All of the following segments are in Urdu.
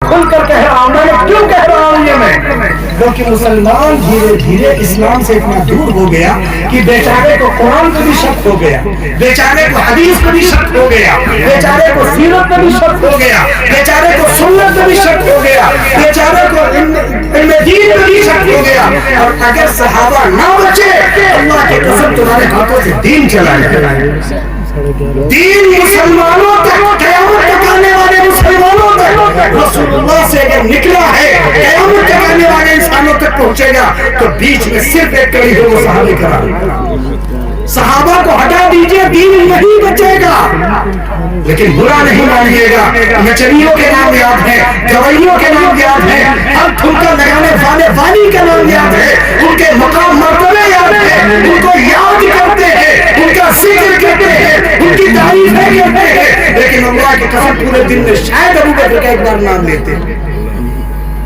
کھل کر کہہ رہا ہوں. میں نے کیوں کہہ رہا ہوں یہ میں؟ کیونکہ مسلمان دھیرے دھیرے اسلام سے اتنا دور ہو گیا کہ بیچارے کو قرآن کو بھی شک ہو گیا, بیچارے کو حدیث کو بھی شک ہو گیا, بیچارے کو سیرت کو بھی شک ہو گیا, بیچارے کو سنت کو بھی شک ہو گیا, بیچارے کو علم دین کو بھی شک ہو گیا. اور اگر صحابہ نہ بچے, اللہ کی قسم تمہارے ہاتھوں سے دین چلا جائے. دین مسلمانوں تک, قیامت تک آنے والے مسلمانوں تک رسول اللہ سے اگر نکلا ہے, قیامت تک آنے والے انسانوں تک پہنچے گا. تو بیچ میں صرف ایک کڑی ہے, وہ صحابہ کرام. صحابہ کو ہٹا دیجئے, دین نہیں بچے گا. لیکن برا نہیں مانیے گا, نچریوں کے نام یاد ہے, گویوں کے نام یاد ہے, ہر ٹھمکا لگانے والے والی کا نام یاد ہے, ان کے مقام مرتبے یاد ہے, ان کو یاد کرتے ہیں, ان کا ذکر کرتے ہیں, ان کی تعریفیں کرتے ہیں. لیکن اللہ کی قسم پورے دن میں شاید ابو بکر کا ایک بار نام لیتے,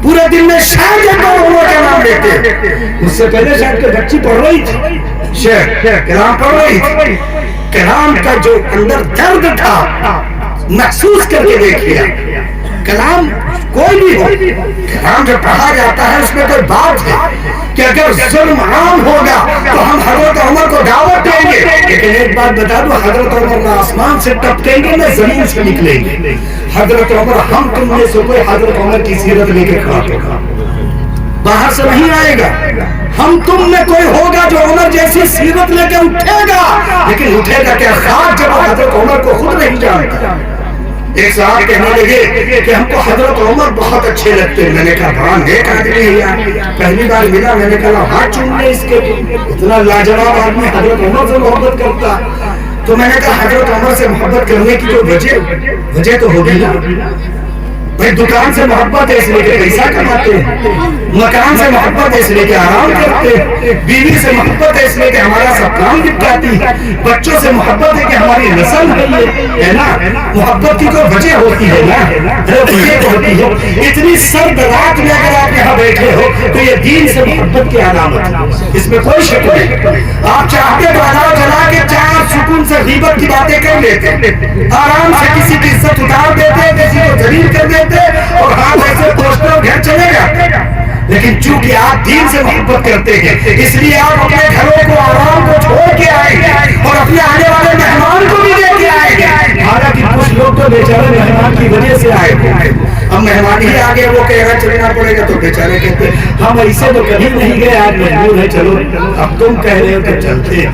پورے دن میں شاید ایک بار عمر کا نام لیتے. اس سے پہلے شاید کہ بچی پڑھ رہی تھی, شیخ کلام پڑھ رہی تھی, کلام کا جو اندر درد تھا محسوس کر کے دیکھیا. کلام کوئی بھی ہو, کلام جو پڑھا جاتا ہے اس میں کوئی بات ہے کہ اگر ظلم عام ہوگا تو ہم حضرت عمر کو دعوت دیں گے. لیکن ایک بات بتا دو, حضرت عمر نہ آسمان سے ٹپکیں گے نہ زمین سے نکلیں گے. حضرت عمر, ہم تم میں سے کوئی حضرت عمر کی سیرت لے کے کھڑا ہوگا, باہر سے نہیں آئے گا. ہم تم میں کوئی ہوگا جو عمر جیسی سیرت لے کے اٹھے گا, لیکن اٹھے گا کیا خاک جب حضرت عمر کو خود نہیں جانتا. ایک صاحب کہنے لگے کہ ہم کو حضرت عمر بہت اچھے لگتے ہیں. میں نے کہا بڑا نیک آدمی ہے یار, پہلی بار ملا, میں نے کہا ہاتھ چوم لے اس کے, اتنا لاجواب آدمی حضرت عمر سے محبت کرتا. تو میں نے کہا حضرت عمر سے محبت کرنے کی تو وجہ تو ہوگی نا بھائی. دکان سے محبت ہے اس لیے کہ پیسہ کماتے ہیں, مکان سے محبت ہے اس لیے کہ آرام کرتے ہیں, بیوی سے محبت ہے اس لیے کہ ہمارا سب کام نپٹاتی ہے, بچوں سے محبت ہے کہ ہماری نسل ہے نا. محبت کی کوئی وجہ ہوتی ہے نا, ہوتی ہے. اتنی سرد رات میں اگر آپ یہاں بیٹھے ہو تو یہ دین سے محبت کی علامت ہے, اس میں کوئی شک نہیں. آپ چاہتے تو ادا جلا کے چار سکون سے غیبت کی باتیں کر لیتے, آرام سے کسی کی عزت اتار دیتے, کسی کو ذلیل کر دیتے اور ہاتھ ایسے پوچھتے اور گھر چلے جاتے. لیکن چونکہ آپ دین سے محبت کرتے ہیں اس لیے آپ اپنے گھروں کو, آرام کو چھوڑ کے آئیں گے اور اپنے آنے والے مہمان کو بھی لے کے آئیں گے. حالانکہ کچھ لوگ تو بیچارے مہمان کی وجہ سے آئے ہوئے, اب مہمان ہی آگے وہ کہے گا چلنا پڑے گا, تو بیچارے کہتے ہم ایسے تو کبھی نہیں گئے, آج مجبور ہے, چلو اب تم کہہ رہے ہو تو چلتے.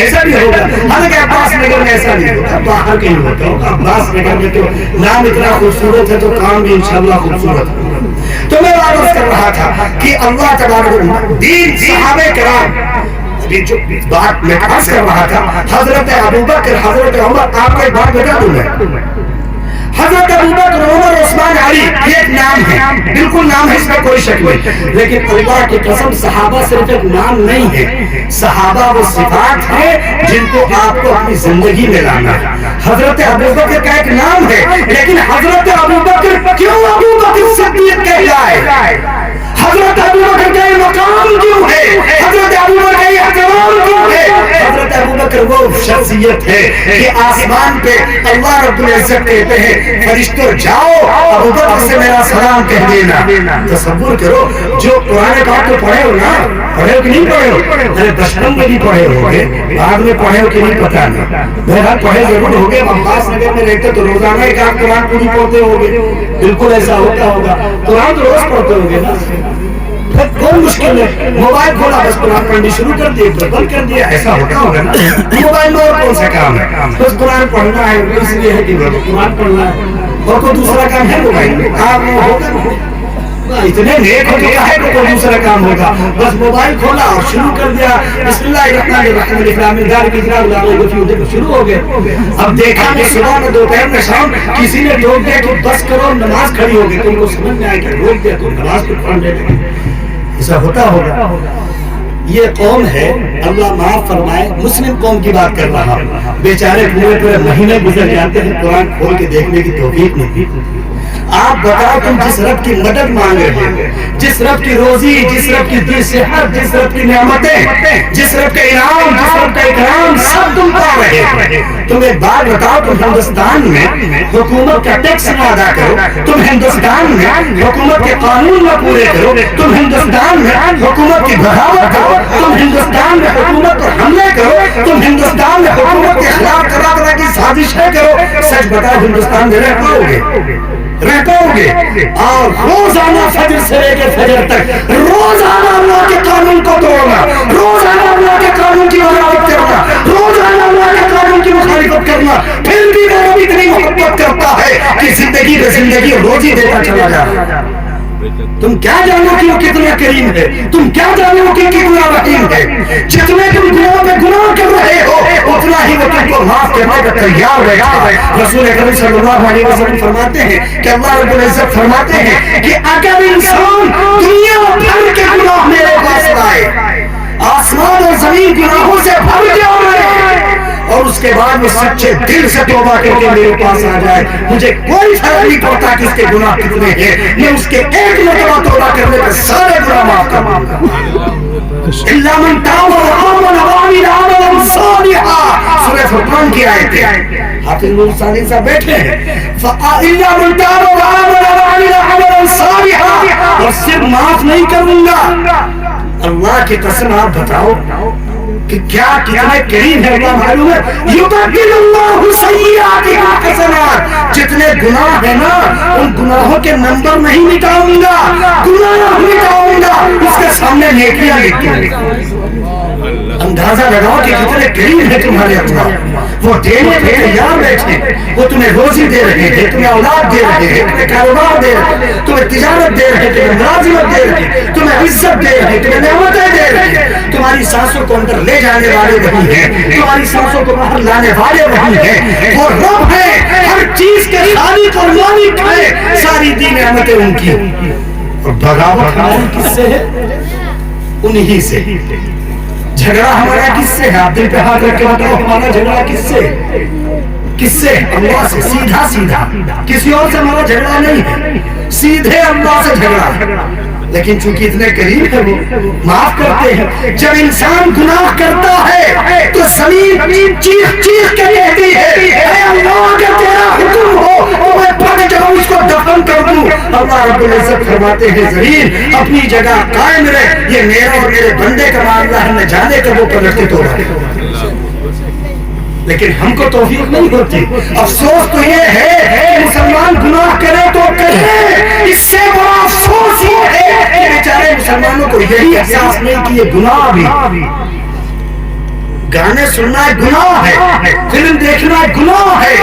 ایسا بھی ہوگا, حالانکہ عباس نگر میں ایسا نہیں ہوتا, باہر کہیں ہوتا ہوگا. عباس نگر میں تو نام اتنا خوبصورت ہے تو کام بھی انشاءاللہ خوبصورت ہے. تو میں عرض کر رہا تھا کہ اللہ تبارک دین صحابہ کرام, جو بات میں عرض کر رہا تھا, حضرت ابوبکر, حضرت عمر, آپ کو ایک بات بتا دوں میں, حضرت ابوبکر, عمر, عثمان, علی یہ ایک نام ہے, بالکل نام ہے, اس میں کوئی شک نہیں. لیکن اللہ کی قسم صحابہ صرف ایک نام نہیں ہے, صحابہ وہ صفات ہیں جن کو آپ کو اپنی زندگی میں لانا ہے. حضرت ابوبکر کا ایک نام ہے, لیکن حضرت ابوبکر کیوں ابوبکر صدیق کہلائے, حضرت ابوبکر کا یہ مقام کیوں ہے, حضرت ابوبکر کا یہ احترام کیوں ہے. حضرت ابوبکر وہ شخصیت ہے کہ آسمان پہ اللہ رب العزت کہتے ہیں فرشتوں جاؤ ابوبکر سے میرا سلام کہہ دینا. تصور کرو, جو قرآن پاک کو پڑھے ہو نا, پڑھے ہو کہ نہیں پڑھے ہو, ارے بچپن میں بھی پڑھے ہو گے, بعد میں پڑھے ہو کہ نہیں پتا نہیں, بہرحال پڑھے ضرور ہو گے. عباس نگر میں رہتے تو روزانہ ایک آدھ قرآن پوری پڑھتے ہو گے, بالکل ایسا ہوتا ہوگا. قرآن تو روز پڑھتے ہو گے نا, کوئی مشکل ہے, موبائل کھولا بس قرآن پڑھنی شروع کر دیے, بند کر دیا, ایسا ہوتا ہوگا نا. موبائل میں اور کون سا کام ہے, بس قرآن پڑھنا ہے, اس لیے ہے کہ قرآن پڑھنا ہے, اور کوئی دوسرا کام ہے موبائل میں, کام ہوگا اتنے نیک ہو گیا ہے کہ کوئی دوسرا کام ہوگا, بس موبائل کھولا اور شروع کر دیا, بسم اللہ الرحمن الرحیم, الاسلام دار کی اجرا اللہ شروع ہو گئے. اب دیکھا کہ صبح میں, دوپہر میں, شام کسی نے روک دیا کہ بس کرو نماز کھڑی ہو گئی, تم کو سمجھ میں آئے کہ روک دیا تو نماز کو پڑھ لیتے, ایسا ہوتا ہوگا. یہ قوم ہے, اللہ معاف فرمائے, مسلم قوم کی بات کر رہا ہوں, بیچارے پورے پورے مہینے گزر جاتے ہیں قرآن کھول کے دیکھنے کی توفیق نہیں. آپ بتاؤ تم جس رب کی مدد مانگ رہے ہو، جس رب کی روزی، جس رب کی دی صحت، جس رب کی نعمتیں، جس رب کا انعام، جس رب کا اکرام سب تم پا رہے ہو، تم ایک بات بتاؤ، تم ہندوستان میں حکومت کا ٹیکس نہ ادا کرو، تم ہندوستان میں حکومت کے قانون نہ پورے کرو، تم ہندوستان میں حکومت کی بغاوت کرو، تم ہندوستان میں حکومت پر حملے کرو، تم ہندوستان میں حکومت کے خلاف طرح طرح کی سازشیں کرو، سچ بتاؤ ہندوستان میں رہ پاؤ گے؟ رہ پاؤ گے؟ اور روزانہ فجر سے لے کے فجر تک روزانہ اللہ کے قانون کو توڑنا، روزانہ اللہ کے قانون کی بغاوت کرنا، روزانہ اللہ کے قانون کی مخالفت کرنا، پھر بھی وہ اتنی محبت کرتا ہے کہ زندگی میں زندگی روزی دیتا چلا جائے۔ تم کیا جانو کہ وہ کتنا کریم ہے، تم کیا جانو کہ کتنا رحیم ہے؟ جتنے تم گناہ میں گناہ کر رہے ہو اتنا ہی وہ تم کو معاف کرنے کا تیار ہے۔ رسول اکرم صلی اللہ علیہ وسلم فرماتے ہیں کہ اللہ رب العزت فرماتے ہیں کہ اگر انسان دنیا بھر کے گناہ میرے پاس لائے، آسمان اور زمین گناہوں سے بھر جائے، اور اس کے بعد وہ سچے دل سے توبہ کر کے میرے پاس آ جائے، مجھے کوئی فرق نہیں پڑتا کہ اس کے گناہ کتنے ہیں، میں اس کے ایک مرتبہ توبہ کرنے پر سارے گناہ معاف کر دوں گا۔ الا من تاب وآمن وعمل عملا صالحا، سورہ فرقان کی آیت ہے۔ حافظ نور ثانی صاحب بیٹھے ہیں، الا من تاب وآمن وعمل عملا صالحا، اور صرف معاف نہیں کروں گا۔ اللہ کی قسم آپ بتاؤ کہ کیا کتنے کریم ہے اللہ معلوم ہے؟ یبدل اللہ سیئاتہم حسنات، جتنے گناہ ہیں نا ان گناہوں کے نمبر نہیں مٹاؤں گا، گناہ مٹاؤں گا، اس کے سامنے نیکیاں لکھ کے اندازہ لگاؤ کہ کتنے کریم ہے تمہارے اللہ، وہ دینے پہ تیار بیٹھے، وہ تمہیں روزی دے رہے ہیں، تمہیں اولاد دے رہے ہیں، تمہیں کاروبار دے رہے ہیں، تمہیں تجارت دے رہے ہیں، تمہیں ملازمت دے رہے ہیں، تمہیں عزت دے رہے ہیں، تمہیں نعمتیں دے رہے ہیں، تمہاری سانسوں کو اندر لے جانے والے وہی ہیں، تمہاری سانسوں کو باہر لانے والے وہی ہیں، وہ رب ہے، ہر چیز کے خالق اور مالک ہے، ساری دی نعمتیں ان کی، اور بغاوت ہماری کس سے ہے؟ انہی سے۔ جھگڑا ہمارا کس سے ہے؟ آپ دل پہ ہاتھ رکھ کے بتاؤ ہمارا جھگڑا کس سے؟ کس سے؟ اللہ سے، سیدھا سیدھا، کسی اور سے ہمارا جھگڑا نہیں ہے، سیدھے اللہ سے جھگڑا ہے۔ لیکن چونکہ اتنے قریب ہے وہ معاف کرتے ہیں۔ جب انسان گناہ کرتا ہے تو زمین چیخ چیخ کے کہتی ہے اے اللہ اگر تیرا حکم ہو تو میں پھٹ جاؤں، اس کو دفن کر دوں۔ اللہ رب العزت فرماتے ہیں زمین اپنی جگہ قائم رہے، یہ میرا اور میرے بندے کا معاملہ ہے، نہ جانے کب وہ پلٹے تو لیکن ہم کو توفیق نہیں ہوتی۔ افسوس تو یہ ہے کہ مسلمان گناہ کرے تو کرے، اس سے بڑا افسوس یہ ہے کہ بیچارے مسلمانوں کو یہی احساس نہیں کہ یہ گناہ بھی، گانے سننا ایک گناہ ہے، فلم دیکھنا ایک گناہ ہے،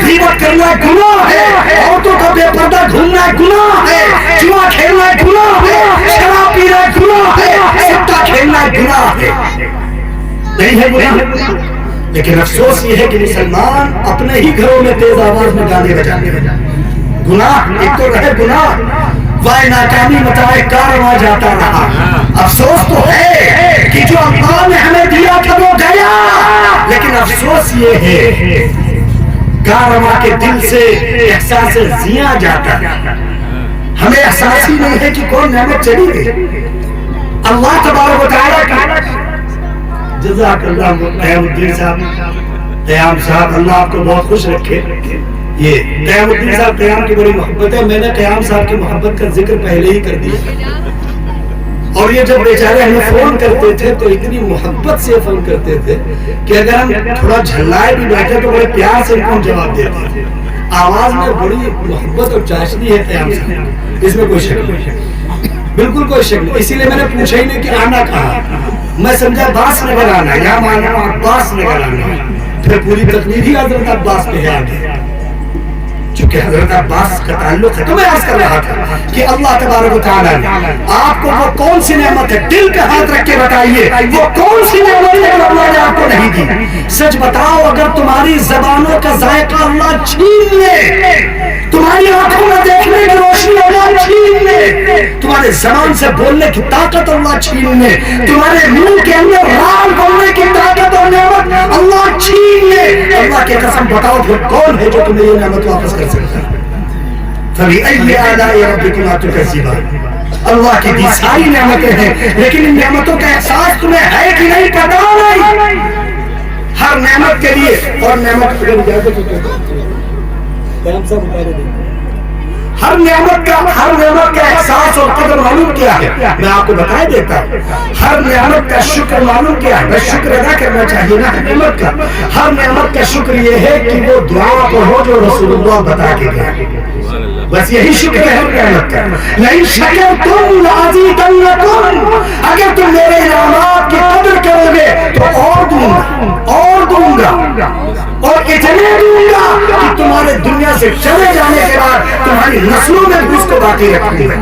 غیبت کرنا ایک گناہ ہے، عورتوں کا بے پردہ گھومنا ایک گناہ ہے، جوا کھیلنا ایک گناہ ہے، شراب پینا ایک گناہ ہے، سٹا کھیلنا ایک گناہ ہے، نہیں ہے گناہ؟ لیکن افسوس یہ ہے کہ مسلمان اپنے ہی گھروں میں تیز آواز میں گانے بجانے گناہ، ایک تو رہے گناہ، وائے ناکامی متائے کارواں جاتا رہا۔ افسوس تو ہے کہ جو اللہ نے ہمیں دیا تھا وہ گیا، لیکن افسوس یہ ہے کارواں کے دل سے احساس زیاں جاتا ہے، ہمیں احساس ہی نہیں ہے کہ کون نعمت چلی گئی۔ اللہ تبارک و تعالیٰ کا جزاک اللہ قیام الدین صاحب، قیام صاحب اللہ آپ کو بہت خوش رکھے۔ یہ قیام الدین صاحب قیام کی بڑی محبت ہے، میں نے قیام صاحب کی محبت کا ذکر پہلے ہی کر دیا، اور یہ جب بیچارے ہمیں فون کرتے تھے تو اتنی محبت سے فون کرتے تھے کہ اگر ہم تھوڑا جھلائے بھی بیٹھے تو بڑے پیار سے ان کو جواب دیتے تھے۔ آواز میں بڑی محبت اور چاشنی ہے قیام صاحب، اس میں کوئی شک نہیں، بالکل کوئی شک نہیں، اسی لیے میں نے پوچھا ہی نہیں کہ آنا کہاں، میں سمجھا باس نگر آنا، یا مانا عباس نگر آنا، پھر پوری تقریر ہی حضرت عباس پہ آ گئی، چونکہ حضرت عباس کا تعلق ہے۔ تو میں عرض کر رہا تھا کہ اللہ تبارک و تعالیٰ نے آپ کو وہ کون سی نعمت ہے، دل پہ ہاتھ رکھ کے بتائیے وہ کون سی نعمت ہے جو اللہ نے آپ کو نہیں دی۔ سچ بتاؤ، اگر تمہاری زبانوں کا ذائقہ اللہ چھین لے، تمہاری آنکھوں میں دیکھنے کی روشنی اللہ چھین لے، تمہارے زبان سے بولنے کی طاقت اللہ چھین لے، تمہارے منہ کے اندر رال بولنے کی طاقت اور نعمت اللہ چھین لے، اللہ کی قسم بتاؤ پھر کون ہے جو تمہیں یہ نعمت واپس کر سکتا ہے؟ فبأي آلاء ربكما تكذبان. اللہ کی دی ساری نعمتیں ہیں لیکن ان نعمتوں کا احساس تمہیں ہے کہ نہیں پتا نہیں. ہر نعمت کے لیے اور نعمت ہر نعمت کا احساس اور قدر معلوم کیا ہے. میں آپ کو بتا دیتا ہوں ہر نعمت کا شکر معلوم کیا ہے. بس شکر ادا کرنا چاہیے نا نعمت کا. ہر نعمت کا شکر یہ ہے کہ وہ دعا کو ہو جو رسول اللہ بتا کے گئے. بس یہی شکر ہے ہر نعمت کا. لئن شکرتم لأزیدنکم, اگر تم میرے انعامات کی قدر کرو گے تو اور دوں گا اور اتنے دوں گا کہ تمہارے دنیا سے چلے جانے کے بعد تمہاری نسلوں میں بھی اس کو باقی رکھوں گا.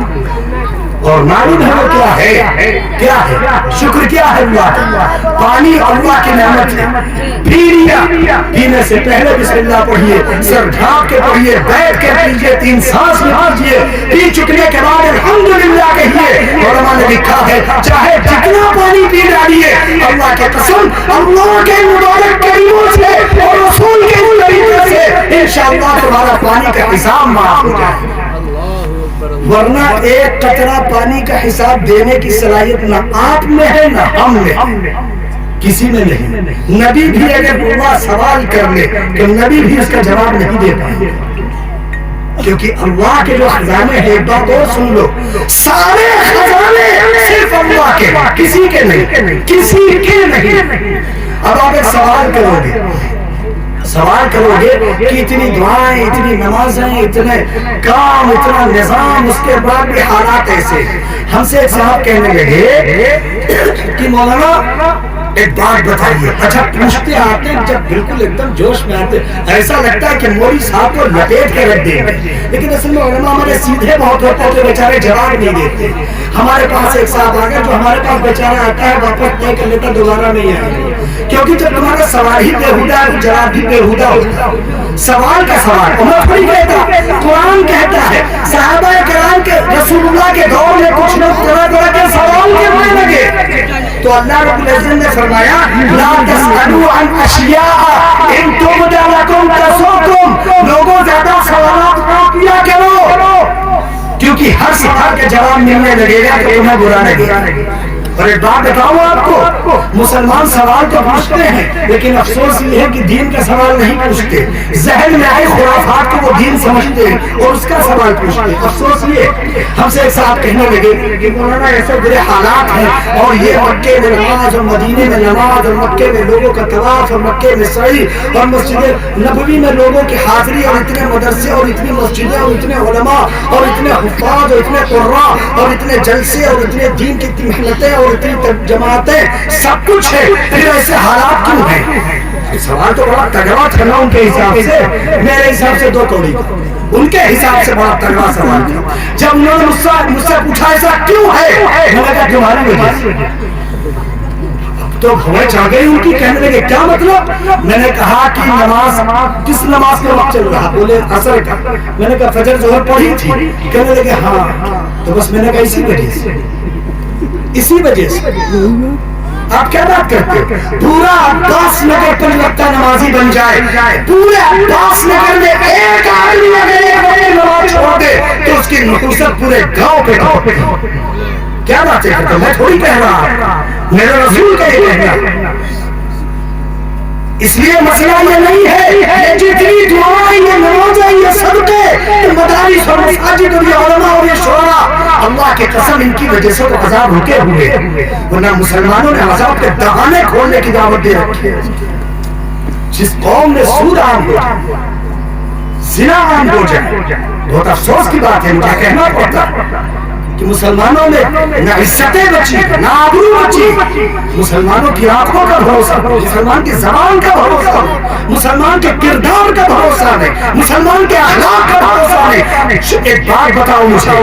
اور معلوم ہے وہ کیا ہے شکر کیا ہے اللہ کا. پانی اللہ کی نعمت ہے. پینے سے پہلے بسم اللہ پڑھیے, سر ڈھانپ کے پڑھیے, بیٹھ کے پیجیے, 3 سانس میں پیجیے, پی چکنے کے بعد الحمدللہ کہیے. علماء نے لکھا ہے چاہے جتنا پانی پی ڈالیے اللہ کے قسم اللہ کے مبارک کریموں سے اور رسول کے طریقے سے انشاءاللہ تمہارا پانی کا حساب معاف ہو جائے. ورنہ ایک قطرہ پانی کا حساب دینے کی صلاحیت نہ آپ میں ہے نہ ہم میں, کسی میں نہیں. نبی بھی اگر اللہ سوال کر لے تو نبی بھی اس کا جواب نہیں دے پائے, کیونکہ اللہ کے جو خزانے ہیں ایک بات اور سن لو, سارے خزانے صرف اللہ کے, کسی کے نہیں, کسی کے نہیں. اب آپ ایک سوال کرو گے کہ اتنی دعائیں, اتنی نمازیں, اتنے کام, اتنا نظام, اس کے بعد بھی حالات ایسے. ہم سے ایک صاحب کہنے لگے کہ مولانا ایک بات بتائیے. اچھا پوچھتے آتے ہیں جب بالکل ایک دم جوش میں آتے ایسا لگتا ہے کہ مولوی صاحب کو لپیٹ کے رکھ دیں گے, لیکن اصل میں علماء ہمارے سیدھے بہت ہوتے ہیں جو بیچارے جواب نہیں دیتے. ہمارے پاس ایک صاحب آ گیا جو ہمارے پاس بیچارہ آتا ہے واپس طے کر لیتا, دوبارہ نہیں آئے گا, کیونکہ جب تمہارا سوال ہی بےہودہ ہے جواب بھی بےہودہ ہوتا ہے. سوال کا سوال عمر تھوڑی کہتا, قرآن کہتا ہے. صحابہ کرام کے رسول اللہ کے دور میں کچھ لوگ طرح کے سوال کرنے لگے تو اللہ رب العزت نے فرمایا لا تسألوا عن اشیاء ان تبد لکم تسؤکم. لوگوں زیادہ سوالات نہ کیا کرو, کیونکہ ہر سوال کا جواب ملنے لگے گا تو تمہیں برا لگے گا. اور ایک بات بتاؤں آپ کو, مسلمان سوال تو پوچھتے ہیں لیکن افسوس یہ ہے کہ دین کا سوال نہیں پوچھتے. ذہن میں آئے خرافات کو وہ دین سمجھتے ہیں اور اس کا سوال پوچھتے ہیں. افسوس یہ ہم سے ایک صاحب کہنے لگے کہ مولانا ایسے برے حالات ہیں اور یہ مکے میں نماز اور مدینے میں نماز اور مکے میں لوگوں کا طواف اور مکے میں سعی اور مسجد نبوی میں لوگوں کی حاضری اور اتنے مدرسے اور اتنی مسجدیں اور اتنے علماء اور اتنے حفاظ اور اتنے قراء اور اتنے جلسے اور اتنے دین کی اتنی محنتیں اور اتنی جماعتیں سب کچھ ہے, پھر ایسے حالات کیوں ہیں؟ سوال تو بڑا تگڑا تھا نا ان کے حساب سے. میرے حساب سے 2 کوڑی, ان کے حساب سے بڑا تگڑا سوال تھا. جب انہوں نے مجھ سے پوچھا ایسا کیوں ہے, میں نے کہا تمہاری وجہ سے. تو ہمیں چاہ گئی ان کی, کہنے لگے کیا مطلب؟ میں نے کہا کہ نماز کس نماز کا وقت چل رہا؟ بولے عصر کا. میں نے کہا فجر ظہر پڑھی تھی؟ کہنے لگے ہاں. تو بس میں نے کہا اسی وجہ سے آپ کیا بات کرتے ہیں؟ پورا عباس نگر پر لگتا نمازی بن جائے, پورے عباس نگر میں ایک آدمی اگر ایک وقت نماز چھوڑ دے تو اس کی نحوست پورے گاؤں پہ. کیا بات ہے؟ میں تھوڑی کہہ رہا, میرے رسول کا یہ کہنا. اس لیے مسئلہ یہ نہیں ہے یہ جتنی دعائیں, یہ نمازیں, یہ صدقے, یہ مدارس اور مساجد اور یہ علماء اور یہ شعراء, اللہ کی قسم ان کی وجہ سے تو عذاب رکے ہوئے, ورنہ مسلمانوں نے عذاب کے دہانے کھولنے کی دعوت دے رکھی ہے. جس قوم میں سود عام ہو جائے, زنا عام ہو جائے, بہت افسوس کی بات ہے, مجھے کہنا پڑتا کہ مسلمانوں میں نہ عزتیں بچی نہ آبرو بچی. مسلمانوں کی آنکھوں کا بھروسہ, مسلمان کی زبان کا بھروسہ, مسلمان کے کردار کا بھروسہ نہیں, مسلمان کے اخلاق کا بھروسہ نہیں. ایک بات بتاؤ مجھے,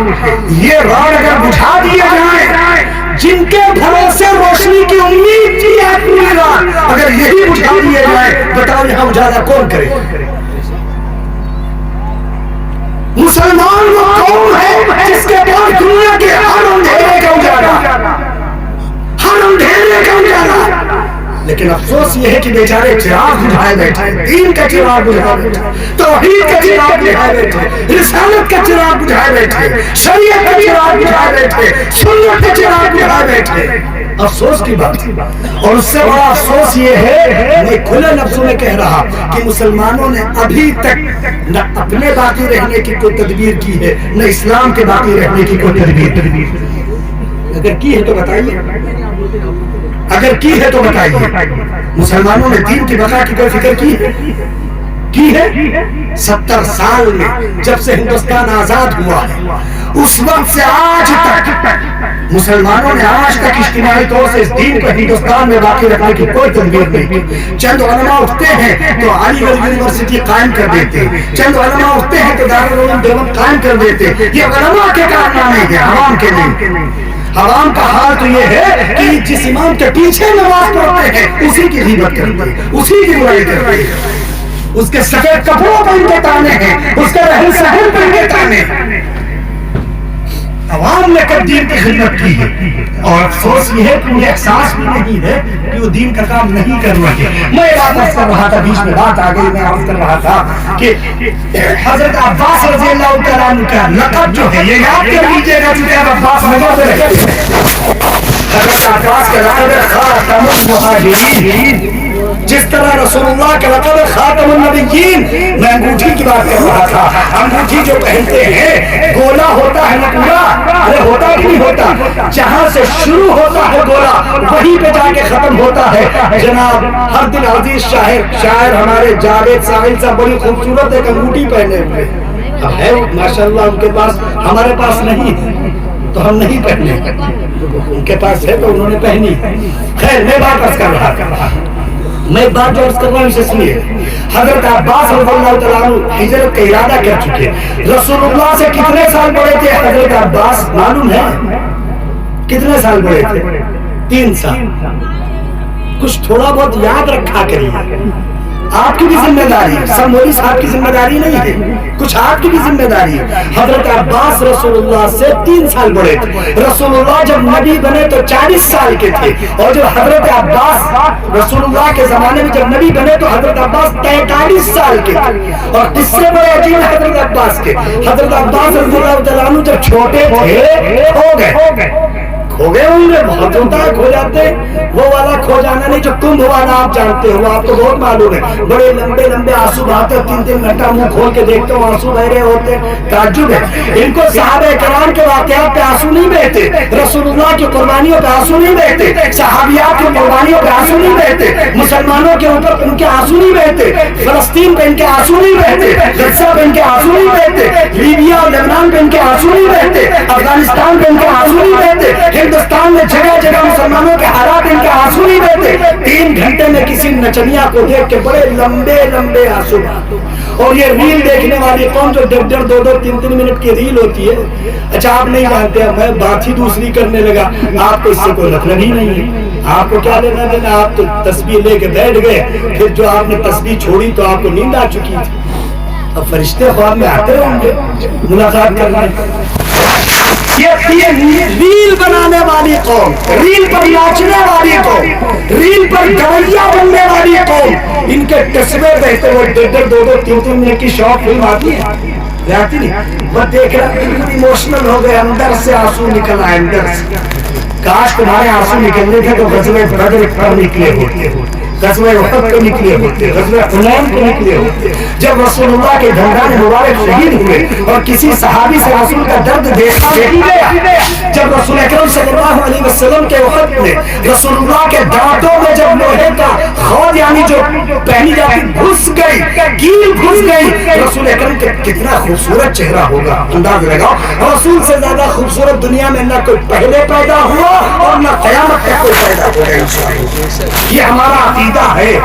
یہ راڈ اگر بجھا دیے جائیں, جن کے بھروسے روشنی کی امید تھی پوری رات, اگر یہی بجھا دیے جائیں, بتاؤ یہاں اجالا کون کرے؟ مسلمان وہ قوم ہے جس کے پاس دنیا کے ہر اندھیرے کا اجالا, ہر اندھیرے کا اجالا. لیکن افسوس یہ ہے کہ کہ بیچارے چراغ بجھائے بیٹھے، دین کا چراغ بجھائے بیٹھے، توحید کا چراغ بجھائے بیٹھے، رسالت کا چراغ بجھائے بیٹھے، شریعت کا چراغ بجھائے بیٹھے، سنت کا چراغ بجھائے بیٹھے۔ افسوس کی بات، اور اس سے بڑا افسوس یہ ہے، میں کھلے لفظوں میں کہہ رہا کہ مسلمانوں نے ابھی تک نہ اپنے باقی رہنے کی کوئی تدبیر کی ہے، نہ اسلام کے باقی رہنے کی کوئی تدبیر۔ اگر کی ہے تو بتائیے، اگر کی ہے تو بتائیے، مسلمانوں نے دین کی بقا کی کوئی فکر کی ہے؟ 70 سال میں جب سے ہندوستان آزاد ہوا ہے، اس وقت سے آج تک مسلمانوں نے آج تک اجتماعی طور سے اس دین کو ہندوستان میں باقی رکھنے کی کوئی تدبیر نہیں کی۔ چند علماء اٹھتے ہیں تو علی گڑھ یونیورسٹی قائم کر دیتے، چند علماء اٹھتے ہیں تو دارالعلوم دیوبند قائم کر دیتے۔ یہ علماء کے کارنامے ہیں، عوام کے نہیں۔ عوام کا حال تو یہ ہے کہ جس امام کے پیچھے نماز پڑھتے ہیں اسی کی غیبت کرتے ہیں، اسی کی برائی کرتے ہیں، اس کے سفید کپڑوں پہن کے تانے ہیں، اس کے رہن سہن پہن کے تانے۔ عوام نے کب دین کی خدمت کی ہے؟ اور افسوس یہ ہے کہ انہیں احساس بھی نہیں ہے کہ وہ دین کا کام نہیں کر رہے۔ میں بات عرض کر رہا تھا، بیچ میں بات آ گئی، میں عرض کر رہا تھا کہ حضرت عباس رضی اللہ تعالیٰ عنہ کا لقب جو ہے، یہ یاد کر لیجیے گا، چونکہ اب عباس نظر سے رہے، حضرت عباس کا لقب ہے خاتم المہاجرین، جس طرح رسول اللہ کا لقب ہے خاتم النبیین۔ میں انگوٹھی کی بات کر رہا تھا، انگوٹھی جو پہنتے ہیں گولا ہوتا ہے نہ پورا، ارے ہوتا بھی نہیں ہوتا، جہاں سے شروع ہوتا ہے گولا وہیں پہ جا کے ختم ہوتا ہے۔ جناب ہر دل عزیز شاعر ہمارے جاوید ساحل صاحب بڑی خوبصورت ایک انگوٹھی پہنے ہوئے، اب ہے ماشاءاللہ ان کے پاس، ہمارے پاس نہیں تو ہم نہیں پہنے، ان کے پاس ہے تو انہوں نے پہنی۔ خیر میں بات عرض کر رہا تھا، میں بات جو عرض کر رہا ہوں اسے سنیے۔ حضرت عباس رضی اللہ تعالیٰ عنہ ہجرت کا ارادہ کر چکے، رسول اللہ سے کتنے سال بڑے تھے حضرت عباس معلوم ہے؟ کتنے سال بڑے تھے؟ 3 سال۔ کچھ تھوڑا بہت یاد رکھا کریے، آپ کی بھی ذمہ داری ہے، سب مولوی صاحب کی ذمہ داری نہیں ہے، کچھ آپ کی بھی ذمہ داری ہے۔ حضرت عباس رسول اللہ سے 3 سال بڑے تھے، رسول اللہ جب نبی بنے تو 40 سال کے تھے، اور جب حضرت عباس رسول اللہ کے زمانے میں جب نبی بنے تو حضرت عباس 43 سال کے تھے۔ اور کس سے بڑے عجیب حضرت عباس کے، حضرت عباس رضی اللہ تعالیٰ عنہ جب چھوٹے تھے کھو گئے ہوں گے، بہت ہوتا ہے کھو جاتے، وہ والا کھو جانا نہیں جو کمبھ والا آپ جانتے ہو، آپ کو بہت معلوم ہے، بڑے لمبے لمبے آنسو بہاتے، 3 گھنٹہ منہ کھول کے دیکھتے ہو آنسو بہ رہے ہوتے، تعجب ہے۔ ان کو صحابہ کرام کے واقعات پہ آنسو نہیں بہتے، رسول اللہ کی قربانیوں پہ آنسو نہیں بہتے، صحابیات کی قربانیوں پہ آنسو نہیں بہتے، مسلمانوں کے اوپر ان کے آنسو نہیں بہتے، فلسطین پہ ان کے آنسو نہیں بہتے، غزہ پہ ان کے آنسو نہیں بہتے، لیبیا اور لبنان پہ ان کے آنسو نہیں بہتے، افغانستان پہ ان کے آنسو نہیں بہتے، ہندوستان میں جگہ جگہ مسلمانوں کے حالات ان کے آنسو نہیں بہتے۔ 3 گھنٹے میں کسی نچنیا کو دیکھ کے بڑے لمبے لمبے آنسو بہاتے۔ اور یہ ریل دیکھنے والی قوم جو 1.5 2 3 منٹ کی ریل ہوتی ہے، اچھا آپ نہیں جانتے، میں بات ہی دوسری کرنے لگا، آپ کو اس سے کوئی مطلب ہی نہیں ہے، آپ کو کیا لینا دینا، آپ تو تسبیح لے کے بیٹھ گئے، پھر جو آپ نے تسبیح چھوڑی تو آپ کو نیند آ چکی تھی۔ اب فرشتے خواب میں آتے ہوں گے ملاقات کرنے، یہ ریل بنانے والی قوم، ریل پر ناچنے والی قوم، ریل پر گویا بننے والی قوم، ان کے تصویر بہتے ہوئے 1.5 2 3 منٹ کی شارٹ فلم آتی ہے، آتی نہیں، وہ دیکھ رہا بالکل ایموشنل ہو گئے، اندر سے آنسو نکل آئے، اندر سے کاش تمہارے آنسو نکلنے تھے تو غزوہ بدر پر نکلے ہوتے، غزوہ احد پہ نکلے ہوتے، غزوہ حنین پہ نکلے ہوتے، جب رسول اللہ کے دندان مبارک شہید ہوئے اور کسی صحابی سے رسول کا درد دیکھا نہیں گیا، جب رسول اکرم صلی اللہ علیہ وسلم کے وقت میں رسول اللہ کے دانتوں میں جب لوہے کا خود یعنی جو پہنی جاتی گھس گئی، کیل گھس گئی، رسول اکرم کا کتنا خوبصورت چہرہ ہوگا، انداز لگاؤ، رسول سے زیادہ خوبصورت دنیا میں نہ کوئی پہلے پیدا ہوا اور نہ قیامت تک کوئی پیدا ہوگا انشاءاللہ۔ یہ ہمارا عقیدہ ہے،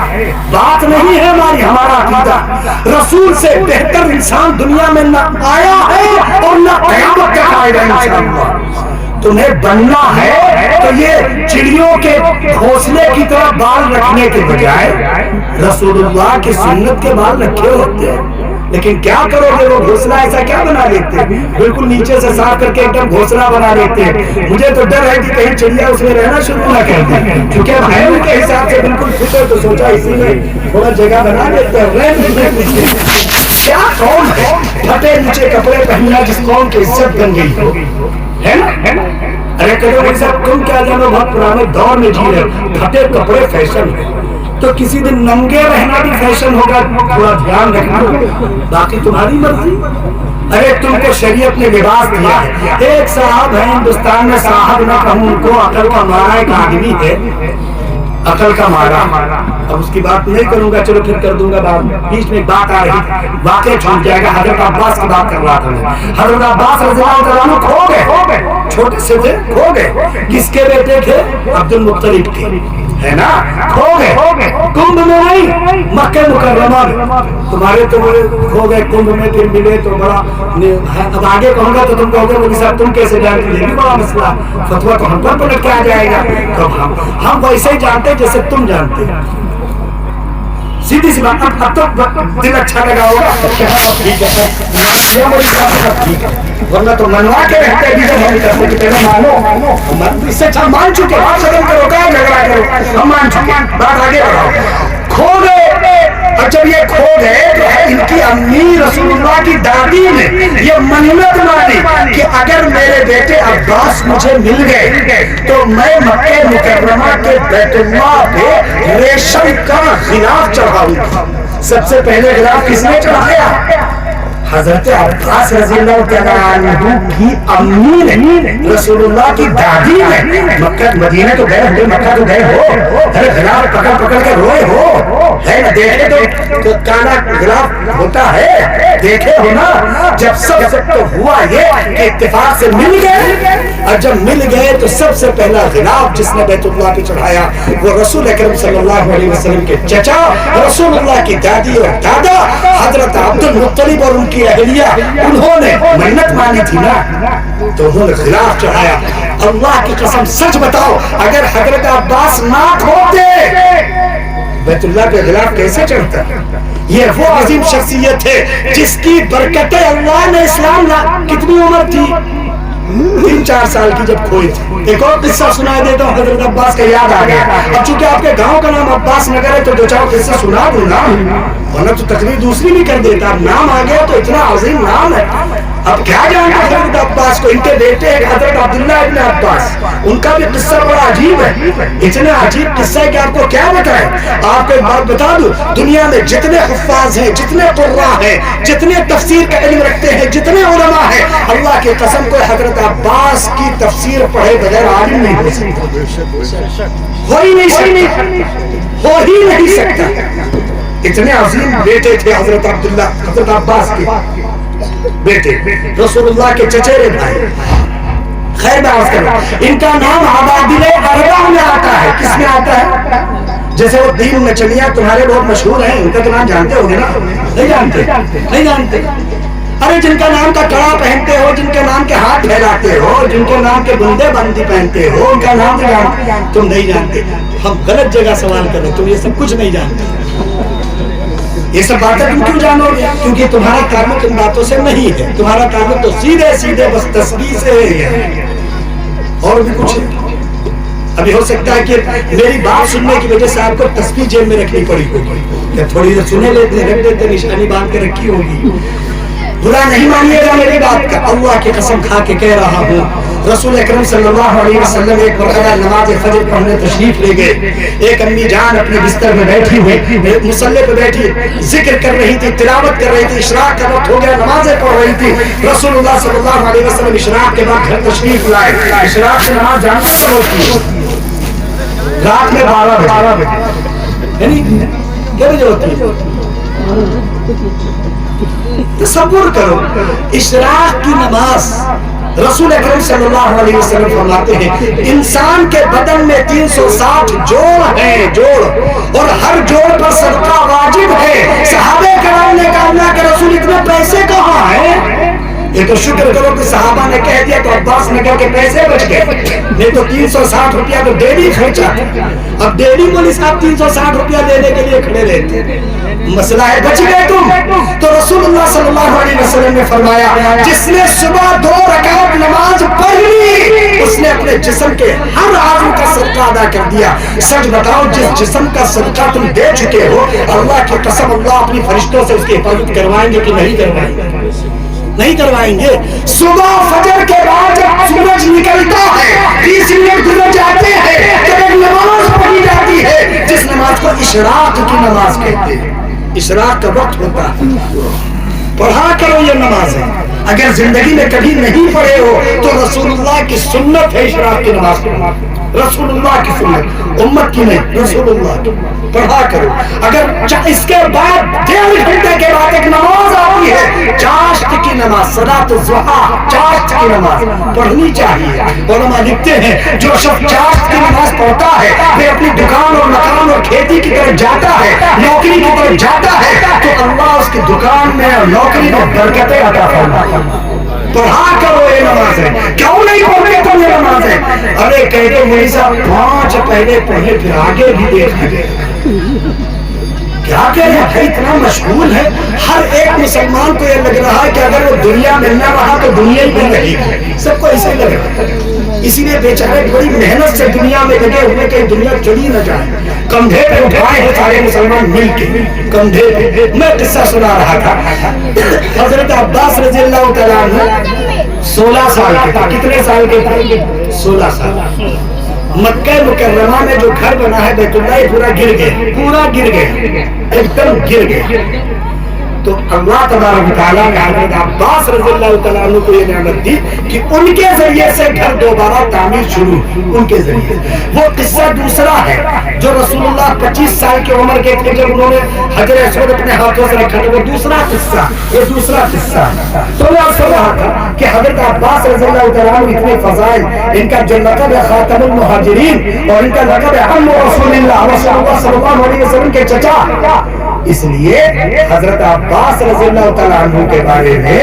بات نہیں ہے ہماری، ہمارا عقیدہ، رسول سے بہتر انسان دنیا میں نہ آیا ہے اور نہ قیامت تک آئے گا انشاءاللہ۔ تمہیں بننا ہے تو یہ چڑیوں کے گھونسلے کی طرح بال رکھنے کے بجائے رسول اللہ کی سنت کے بال رکھے ہوتے ہیں، لیکن کیا کروگے وہ گھونسلہ ایسا کیا بنا لیتے ہیں, بالکل نیچے سے صاف کر کے ایک دم گھونسلہ بنا لیتے ہیں. مجھے تو ڈر ہے کہ کہیں چڑیا اس میں رہنا شروع نہ کر دے, کیونکہ اب ہے ان کے حساب سے بالکل فٹ ہے, تو سوچا اسی میں تھوڑا جگہ بنا لیتے ہیں. کیا قوم ہے پھٹے نیچے کپڑے پہننا جس قوم کی عزت بن گئی ہے نا. ارے کہو بھائی صاحب تم کیا جانو, بہت پرانے دور میں جی رہے, پھٹے کپڑے فیشن ہے, تو کسی دن ننگے رہنا بھی فیشن ہوگا, تھوڑا دھیان رکھنا, باقی تمہاری مرضی. ارے تم کو شریعت نے لباس دیا ہے. ایک صاحب ہے ہندوستان میں, صاحب نہ کہوں ان کو, عقل کا مارا ایک آدمی ہے, عقل کا مارا. اب اس کی بات نہیں کروں گا, چلو پھر کر دوں گا بعد میں. بیچ میں ایک بات آ رہی, واقعہ چھوٹ جائے گا. حضرت عباس کی بات کر رہا تھا میں. حضرت عباس رضی اللہ عنہ کھو گئے, چھوٹے سے تھے, کھو گئے. کس کے بیٹے تھے؟ عبد المطلب کے, ہے نا. کھو گئے کنبھ میں نہیں, مکہ مکرمہ میں. تمہارے تو کھو گئے کنبھ میں, پھر ملے تو بڑا. اب آگے کہوں گا تو تم کہو گے مولوی صاحب تم کیسے جانتے ہیں, یہ بھی بڑا مسئلہ, فتویٰ تو ہم پر پلٹ کے آ جائے گا. تو ہم ویسے ہی جانتے ہیں جیسے تم جانتے ہیں. سیدھی سی بات. اب تو دل اچھا لگا ہوگا, ٹھیک ہے, ورنہ تو منوا کے رہتے بھی جب ہم کرتے کہ پہلے مانو, اس سے اچھا مان چکے, بات ختم کرو, کہاں جھگڑا کرو, ہم مان چکے, بات آگے بڑھاؤ. کھو گئے, اور جب یہ کھو گئے تو ہے ان کی امی رسول اللہ کی دادی نے یہ منت مانی کہ اگر میرے بیٹے عباس مجھے مل گئے تو میں مکہ مکرمہ کے بیت اللہ پہ ریشم کا غلاف چڑھاؤں گا. سب سے پہلے غلاف کس نے چڑھایا؟ حضرت عباس رضی اللہ تعالیٰ عنہ کی امی نے, رسول اللہ کی دادی نے. مکہ مدینہ تو گئے ہوئے, مکہ تو گئے ہو, ارے غلاف پکڑ پکڑ کے روئے ہو, ہے نا, دیکھے تو کالا غلاف ہوتا ہے, دیکھے ہو نا. جب سب تو ہوا یہ کہ اتفاق سے مل گئے, اور جب مل گئے تو سب سے پہلا غلاف جس نے بیت اللہ پہ چڑھایا وہ رسول اکرم صلی اللہ علیہ وسلم کے چچا, رسول اللہ کی دادی اور دادا حضرت عبد المطلب اور ان کی اہلیہ, انہوں نے منت مانی تھی نا, تو انہوں نے غلاف چڑھایا. اللہ کی قسم سچ بتاؤ, اگر حضرت عباس نہ کھوتے بیت اللہ پہ غلاف کیسے چڑھتا؟ یہ وہ عظیم شخصیت ہے جس کی برکت اللہ نے اسلام کتنی عمر تھی, 3-4 سال کی جب کھوئی تھی. ایک اور قصہ سنا دیتا ہوں, حضرت عباس کا یاد آ گیا. اب چونکہ آپ کے گاؤں کا نام عباس نگر ہے تو 2-4 قصہ سنا دوں گا, ورنہ تو تقریر دوسری بھی کر دیتا. اب نام آ گیا تو اتنا عظیم نام ہے. اب کیا جانتے حضرت عباس کو, ان کے بیٹے حضرت عبداللہ ابن عباس, ان کا بھی قصہ بڑا عجیب ہے. اتنا عجیب قصہ ہے کہ آپ کو کیا بتائیں. آپ کو ایک بات بتا دوں, دنیا میں جتنے حفاظ ہیں, جتنے قراء ہیں, جتنے تفسیر کا علم رکھتے ہیں, جتنے علماء ہیں, اللہ کی قسم کو حضرت عباس کی تفسیر پڑھے بغیر عالم نہیں ہو سکتا, ہو ہی نہیں سکتا. اتنے عظیم بیٹے تھے حضرت عبداللہ, حضرت عباس کے بیٹے, رسول اللہ کے چچیرے بھائی. خیر میں عرض کروں, ان کا نام عبادل اربع میں آتا ہے. کس میں آتا ہے؟ جیسے وہ تین نچنیاں تمہارے بہت مشہور ہیں, ان کا تو نام جانتے ہوگے نا, نہیں جانتے. ارے جن کا نام کا کڑا پہنتے ہو, جن کے نام کے ہاتھ پھیلاتے ہو, جن کے نام کے بندے بندی پہنتے ہو, ان کا نام تم نہیں جانتے. ہم غلط جگہ سوال کریں, تم یہ سب کچھ نہیں جانتے. یہ سب باتیں تم کیوں جانو گے؟ کیونکہ تمہارا تعلق ان باتوں سے نہیں ہے. تمہارا تعلق تو سیدھے بس تسبیح سے ہے, اور بھی کچھ ہے. ابھی ہو سکتا ہے کہ میری بات سننے کی وجہ سے آپ کو تسبیح جیب میں رکھنی پڑی ہوگی, یا تھوڑی دیر سنے لیتے رکھ دیتے, نشانی باندھ کے رکھی ہوگی. برا نہیں مانیے گا میری بات کا, اللہ کی قسم کھا کے کہہ رہا ہوں. رسول اکرم صلی اللہ علیہ وسلم ایک مرتبہ نماز فجر پڑھنے تشریف لے گئے. ایک امی جان اپنے بستر میں بیٹھی ہوئی, مصلی پہ بیٹھی ذکر کر رہی تھی, تلاوت کر رہی تھی. اشراق کا وقت ہو گیا, نمازیں پڑھ رہی تھی. رسول اللہ صلی اللہ علیہ وسلم اشراق کے بعد گھر تشریف لائے. اشراق سے نماز جانتے کب ہوتی ہے؟ رات میں 12 بجے, یعنی کیا بجے ہوتی ہے؟ تصور کرو, اشراق کی نماز. رسول اکرم صلی اللہ علیہ وسلم فرماتے ہیں انسان کے بدن میں 360 جوڑ ہیں, جوڑ, اور ہر جوڑ پر صدقہ واجب ہے. صحابہ کرام نے کہا اللہ کے رسول اتنے پیسے کہاں ہیں؟ یہ تو شکر کرو کہ صحابہ نے کہہ دیا تو عباس نے کہا کہ پیسے بچ گئے, نہیں تو 360 روپیہ تو ڈیلی خرچہ. اب ڈیلی پولیس آپ 360 روپیہ دینے کے لیے کھڑے رہتے. مسئلہ ہے بچ گئے تم. تو رسول اللہ صلی اللہ علیہ وسلم نے فرمایا جس نے صبح 2 رکعت نماز پڑھ لی اس نے اپنے جسم کے ہر عضو کا صدقہ ادا کر دیا. سچ بتاؤ جس جسم کا صدقہ تم دے چکے ہو اللہ کی قسم اللہ اپنی فرشتوں سے اس کی حفاظت کروائیں گے کہ نہیں کروائیں گے؟ نہیں کروائیں گے. صبح فجر کے بعد جب سورج نکلتا ہے 20 منٹ گزر جاتے ہیں جب ایک نماز پڑھی جاتی ہے جس نماز کو اشراق کی نماز کہتے ہیں. اشراق کا وقت ہوتا ہے. پڑھا کرو یہ نماز ہے. اگر زندگی میں کبھی نہیں پڑھے ہو تو رسول اللہ کی سنت ہے اشراق کی نماز پڑھنا. رسول اللہ کی سنت امت کی نہیں رسول اللہ کی. پڑھا کرو. اگر اس کے بعد 1.5 گھنٹے کے بعد ایک نماز آتی ہے چاشت کی نماز صلاۃ الضحیٰ چاشت کی نماز پڑھنی چاہیے. علماء لکھتے ہیں جو شخص چاشت کی نماز پڑھتا ہے وہ اپنی دکان اور مکان اور کھیتی کی طرف جاتا ہے نوکری کی طرف جاتا ہے تو اللہ اس کی دکان میں اور نوکری میں برکتیں عطا فرماتا ہے. پڑھا کرو یہ نماز ہے. کیوں نہیں پڑھتے تم یہ نماز ہے؟ ارے کہتے ہیں صاحب 5 پہلے پڑھے پھر آگے بھی دیکھا گیا. کیا کہہ رہے ہیں اتنا مشغول ہے. ہر ایک مسلمان کو یہ لگ رہا ہے کہ اگر وہ دنیا میں نہ رہا تو دنیا ہی بن رہی ہے. سب کو ایسے لگ رہا ہے. اسی لیے بیچارے بڑی محنت سے دنیا میں لگے ہوئے کہ دنیا چلی نہ جائے. کندھے پہ اٹھائے ہیں سارے مسلمان مل کے کندھے پہ. میں قصہ سنا رہا تھا. حضرت عباس رضی اللہ تعالیٰ عنہ 16 سال کے تھا. کتنے سال کے تھے؟ 16 سال. مکہ مکرمہ میں جو گھر بنا ہے بیت اللہ پورا گر گیا. پورا گر گیا ایک دم گر گیا. تو اللہ تبارک و تعالیٰ نے حضرت عباس رضی اللہ تعالیٰ عنہ کو یہ نعمت دی کہ ان کے ذریعے سے گھر دوبارہ تعمیر شروع. ان کے ذریعے وہ قصہ دوسرا ہے جو رسول اللہ 25 سال کی عمر کے تھے جب انہوں نے حجر اسود اپنے ہاتھوں سے رکھا. وہ دوسرا قصہ یہ دوسرا قصہ. تو میں آپ سے کہا تھا کہ حضرت عباس رضی اللہ تعالیٰ عنہ اتنے فضائل. ان کا جو لقب ہے خاتم المہاجرین اور ان کا لقب ہے عم رسول اللہ صلی اللہ علیہ وسلم کے چچا. اس لیے حضرت عباس رضی اللہ تعالیٰ عنہ کے بارے میں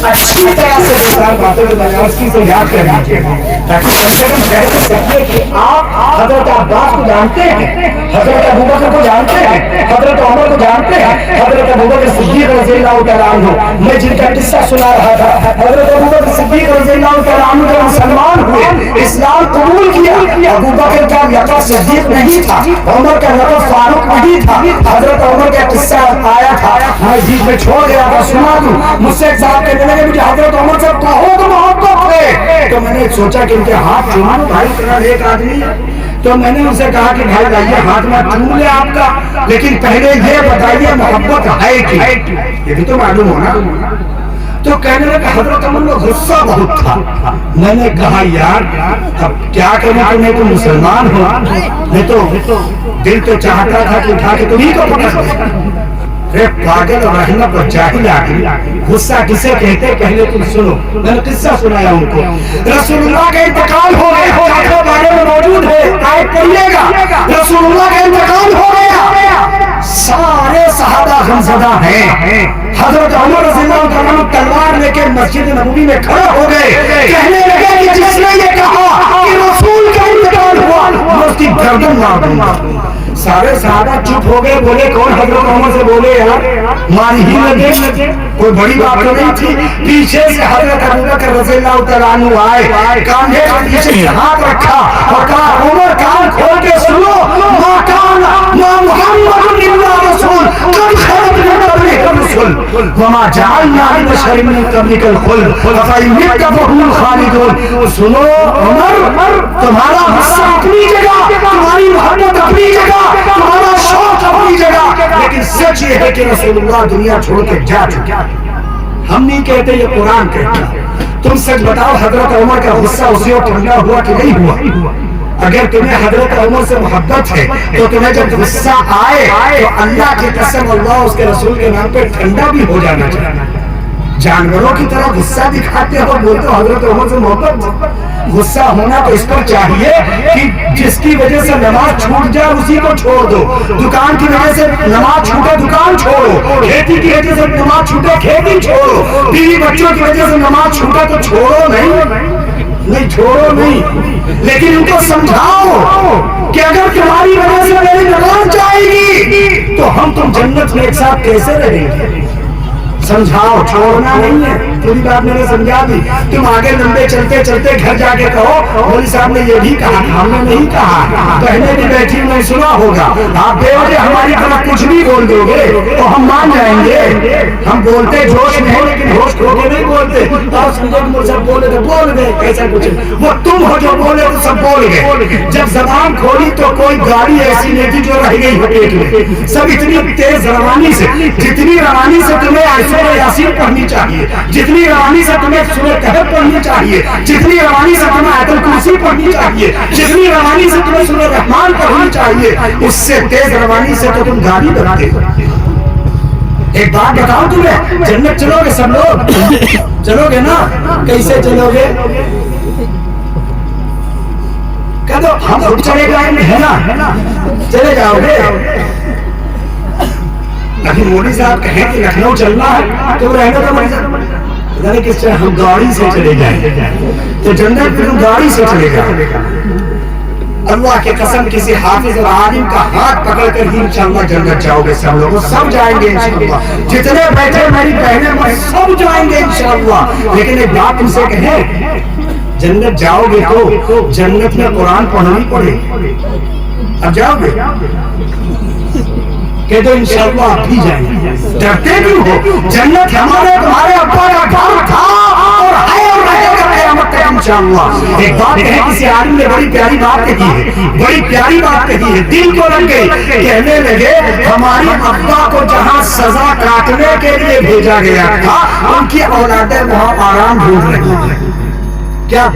اچھی طرح سے دو چار باتوں کو میں اس کی سے یاد کر لیجیے تاکہ کم سے کم کہہ سکیے کہ آپ حضرت عباس کو جانتے ہیں, حضرت ابوبکر کو جانتے ہیں, حضرت عمر کو جانتے ہیں, حضرت ابوبکر صدیق رضی اللہ تعالیٰ عنہ. میں جن کا قصہ سنا رہا تھا حضرت ابوبکر صدیق رضی اللہ تعالیٰ عنہ جب مسلمان ہوئے اسلام قبول کیا. ابوبکر کا لقب صدیق نہیں تھا, عمر کا لقب فاروق نہیں تھا. حضرت عمر کا قصہ آیا تھا میں بیچ میں چھوڑ گیا تھا سنا دوں. مجھ سے ایک صاحب کہنے لگے مجھے حضرت عمر سے بہت محبت ہے. تو میں نے سوچا کہ ان کے ہاتھ چوموں بھائی اتنا ایک آدمی ہے. تو میں نے ان سے کہا کہ بھائی لائیے ہاتھ میں چوم لے آپ کا, لیکن پہلے یہ بتائیے محبت ہے کہ یہ بھی تو معلوم ہونا. تو کہنے لگا حضرت عمر میں غصہ بہت تھا. میں نے کہا یار اب کیا کروں, تمہیں تو مسلمان ہو, میں تو دل تو چاہتا تھا کہ اٹھا کے تمہیں کو پکڑ دے. پاگل اور رحمت اور جاہل آدمی. غصہ کسے کہتے پہلے تم سنو. میں نے قصہ سنایا ان کو. رسول اللہ کا انتقال ہو گیا بارے میں موجود ہے آیت پڑھیے گا. رسول اللہ کا انتقال ہو گیا, سارے صحابہ غمزدہ ہیں. حضرت عمر رضی اللہ عنہ تلوار لے کے مسجد نبوی میں کھڑے ہو گئے. کہنے لگے کہ جس نے یہ کہا کہ رسول کا انتقال ہوا میں اس کی گردن مار دوں گا. سارے صحابہ چپ ہو گئے. بولے کون؟ حضرت عمر سے بولے یار مار ہی لگے, کوئی بڑی بات تو نہیں تھی. پیچھے سے حضرت ابوبکر رضی اللہ تعالیٰ عنہ آئے, کاندھے پر پیچھے سے ہاتھ رکھا اور کہا عمر کان کھول کے سنو, ما کان ما محمد الا رسول قد خلت من قبلہ الرسل وما جعلنا لبشر من قبلک الخلد افإن مت فهم الخالدون. سنو عمر تمہارا غصہ اپنی جگہ, تمہاری محبت اپنی جگہ, تمہارا شوق اپنی جگہ, لیکن سچ یہ ہے کہ رسول اللہ دنیا چھوڑ کے جا چکے. ہم نہیں کہتے, یہ قرآن کہتا. تم سچ بتاؤ حضرت عمر کا غصہ اسی وقت ٹھنڈا ہوا کہ نہیں ہوا؟ اگر تمہیں حضرت عمر سے محبت ہے تو تمہیں جب غصہ آئے تو اللہ کی قسم اللہ اس کے رسول کے نام پہ ٹھنڈا بھی ہو جانا چاہیے. جانوروں کی طرح غصہ دکھاتے ہو, بولتے ہو حضرت عمر سے محبت. غصہ ہونا تو اس پر چاہیے کہ جس کی وجہ سے نماز چھوٹ جائے اسی کو چھوڑ دو. دکان کی وجہ سے نماز چھوٹے دکان چھوڑو, کھیتی کی وجہ سے نماز چھوٹے کھیتی چھوڑو, بیوی بچوں کی وجہ سے نماز چھوٹے تو چھوڑو نہیں. نہیں چھوڑو نہیں، لیکن ان کو سمجھاؤ کہ اگر تمہاری وجہ سے میری جان جائے گی تو ہم تم جنت میں ایک ساتھ کیسے رہیں گے؟ سمجھاؤ، چھوڑنا نہیں ہے. پوری بات میں نے سمجھا دی. تم آگے لمبے چلتے چلتے گھر جا کے کہو مولوی صاحب نے یہ بھی کہا، ہم نے نہیں کہا، بہنیں بھی بیٹھی نہیں سنا ہوگا. آپ بے وجہ ہماری طرف کچھ بھی بول دو گے تو ہم مان جائیں گے. ہم بولتے جوش میں لیکن ہوش کھو کے نہیں بولتے. اور سمجھو کہ مجھ سے بولے تو بول گئے، ایسا کچھ وہ تم ہو جو بولے تو سب بول گئے. جب زبان کھولی تو کوئی گاڑی ایسی نہیں تھی جو رہ گئی ہو پیٹ میں. سب اتنی تیز روانی سے، جتنی روانی سے تمہیں سورہ یاسین پڑھنی چاہیے، جتنی روانی سے تمہیں سورہ کہف پڑھنی چاہیے، جتنی روانی سے تمہیں آیت الکرسی پڑھنی چاہیے، جتنی روانی سے تمہیں سورہ رحمان پڑھنی چاہیے، اس سے تیز روانی سے تو تم گاڑی بناتے ہو. ایک بات بتاؤ تمہیں، جنت چلو گے سب لوگ؟ چلو گے نا؟ کیسے چلو گے؟ کہہ دو ہم خود چلے جائیں گے، ہے نا؟ چلے جاؤ گے. لیکن مولوی صاحب کہیں کہ لکھنؤ چلنا ہے تو رہنے کا مطلب یعنی کس طرح ہم گاڑی سے چلے جائیں تو جنت میں ہم گاڑی سے چلے جائیں. اللہ کی قسم کسی حافظ اور عالم کا ہاتھ پکڑ کر ہی انشاءاللہ جنت جاؤ گے. سب لوگ سب جائیں گے انشاءاللہ. جتنے بیٹھے میری بہنیں سب جائیں گے انشاءاللہ. لیکن ایک بات تم سے کہیں، جنت جاؤ گے تو جنت میں قرآن پڑھنی پڑے. اب جاؤ گے کہ تو انشاءاللہ آپ بھی جائیں گے. ڈرتے کیوں ہو؟ جنت ہمارے تمہارے ابا کا گھر تھا اور ہے اور رہے گا قیامت تک انشاءاللہ. ایک بات ہے، کسی عالم نے بڑی پیاری بات کہی ہے، بڑی پیاری بات کہی ہے، دل کو لگ گئی. کہنے لگے ہماری ابا کو جہاں سزا کاٹنے کے لیے بھیجا گیا تھا ان کی اولادیں وہاں آرام ڈھونڈ رہی ہیں. کیا